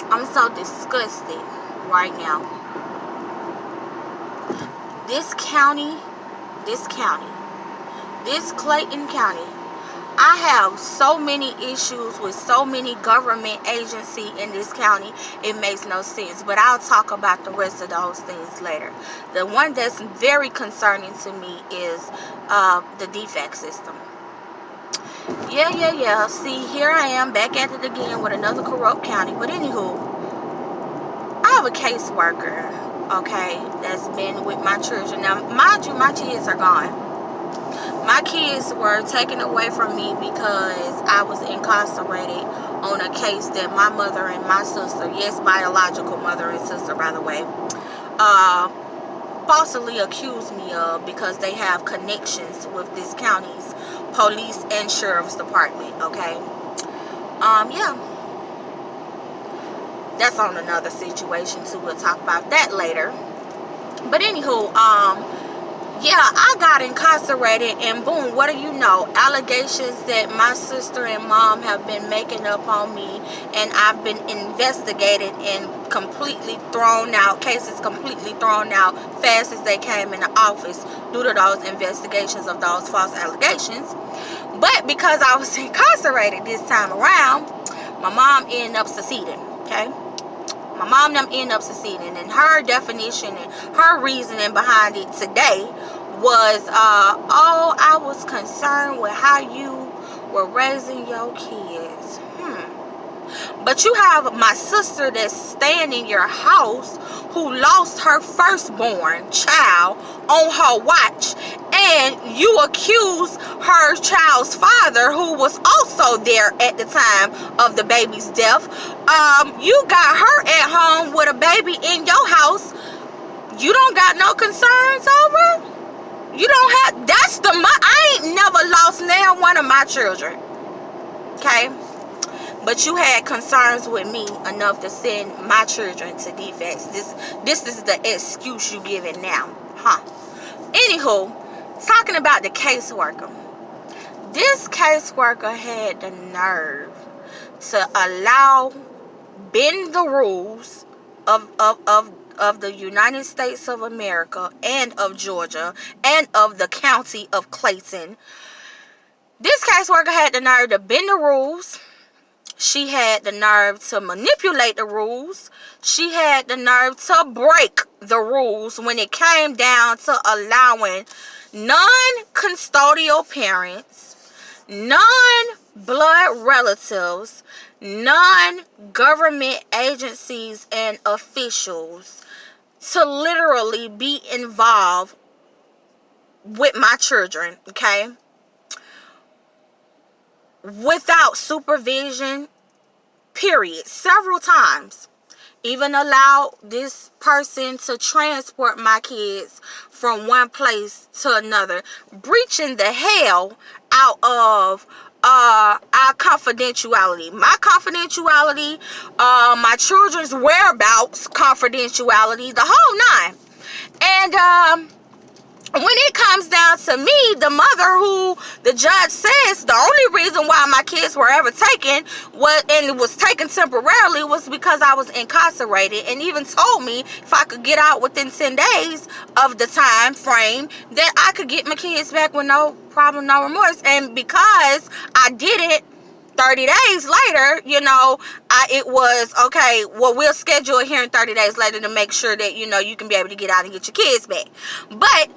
I'm so disgusted right now. This Clayton County, I have so many issues with so many government agencies in this county, it makes no sense. But I'll talk about the rest of those things later. The one that's very concerning to me is the defect system. Yeah. See, here I am back at it again with another corrupt county. But anywho, I have a caseworker, okay, that's been with my children. Now, mind you, my kids are gone. My kids were taken away from me because I was incarcerated on a case that my mother and my sister, yes, biological mother and sister, by the way, falsely accused me of because they have connections with this county's police and sheriff's department, okay? Yeah. That's on another situation too. We'll talk about that later. But anywho, yeah, I got incarcerated, and boom, what do you know? Allegations that my sister and mom have been making up on me, and I've been investigated and completely thrown out, cases completely thrown out fast as they came in the office due to those investigations of those false allegations. But because I was incarcerated this time around, my mom ended up seceding, okay? My mom ended up seceding, and her definition and her reasoning behind it today was, oh, I was concerned with how you were raising your kids. But you have my sister that's staying in your house who lost her firstborn child on her watch, and you accuse her child's father, who was also there at the time of the baby's death. You got her at home with a baby in your house. You don't got no concerns over? You don't have, I ain't never lost now one of my children, okay? But you had concerns with me enough to send my children to defects. This is the excuse you giving now, huh? Anywho, talking about the caseworker. This caseworker had the nerve to bend the rules of the United States of America and of Georgia and of the county of Clayton. This caseworker had the nerve to bend the rules. She had the nerve to manipulate the rules. She had the nerve to break the rules when it came down to allowing non-custodial parents, non-blood relatives, non-government agencies and officials to literally be involved with my children, okay? Without supervision, period. Several times. Even allowed this person to transport my kids from one place to another, breaching the hell out of our confidentiality. My confidentiality, my children's whereabouts confidentiality, the whole nine. And when it comes down to me, the mother who the judge says the only reason why my kids were ever taken was taken temporarily was because I was incarcerated, and even told me if I could get out within 10 days of the time frame that I could get my kids back with no problem, no remorse. And because I did it 30 days later, it was, okay, well, we'll schedule it here in 30 days later to make sure that, you can be able to get out and get your kids back. But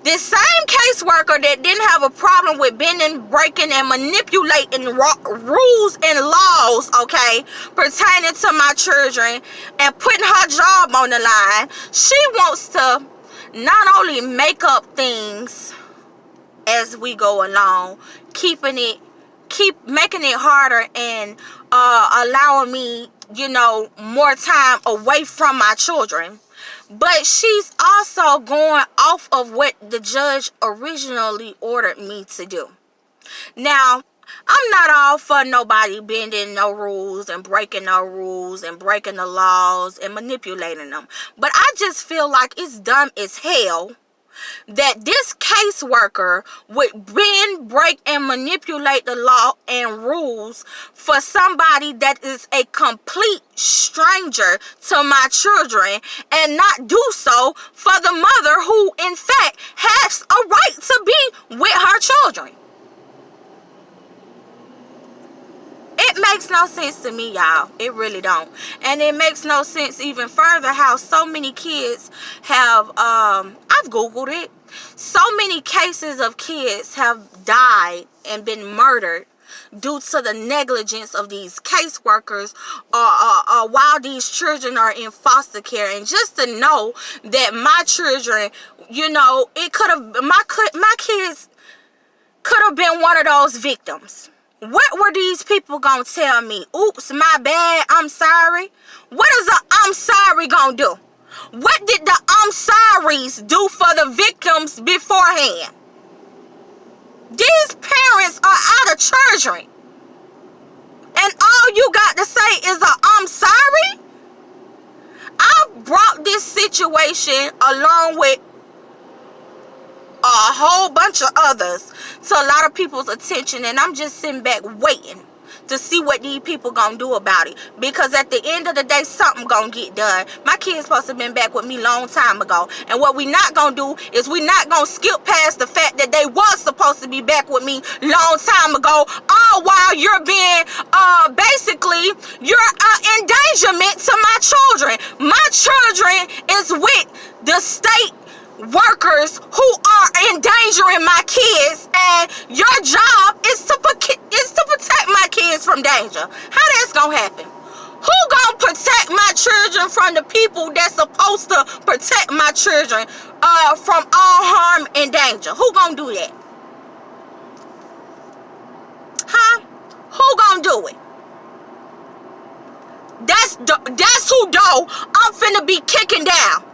this same caseworker that didn't have a problem with bending, breaking, and manipulating rules and laws, okay, pertaining to my children and putting her job on the line, she wants to not only make up things as we go along, keep making it harder and allowing me, more time away from my children. But she's also going off of what the judge originally ordered me to do. Now, I'm not all for nobody bending no rules and breaking no rules and breaking the laws and manipulating them. But I just feel like it's dumb as hell that this caseworker would bend, break, and manipulate the law and rules for somebody that is a complete stranger to my children, and not do so for the mother who in fact has a right to be with her children. It makes no sense to me, y'all. It really don't. And it makes no sense even further how so many kids have, I've Googled it. So many cases of kids have died and been murdered due to the negligence of these caseworkers while these children are in foster care. And just to know that my children, you know, it could have, my kids could have been one of those victims. What were these people gonna tell me? Oops, my bad, I'm sorry. What is a I'm sorry gonna do? What did the I'm sorries do for the victims beforehand? These parents are out of children, and all you got to say is a I'm sorry? I've brought this situation along with a whole bunch of others to a lot of people's attention, and I'm just sitting back waiting to see what these people gonna do about it, because at the end of the day something gonna get done. My kids supposed to have been back with me long time ago, and what we not gonna do is we not gonna skip past the fact that they was supposed to be back with me long time ago, all while you're being basically you're endangerment to my children. My children is with the state workers who are endangering my kids, and your job is to protect my kids from danger. How that's gonna happen? Who gonna protect my children from the people that's supposed to protect my children from all harm and danger? Who gonna do that? Huh? Who gonna do it? That's who though I'm finna be kicking down.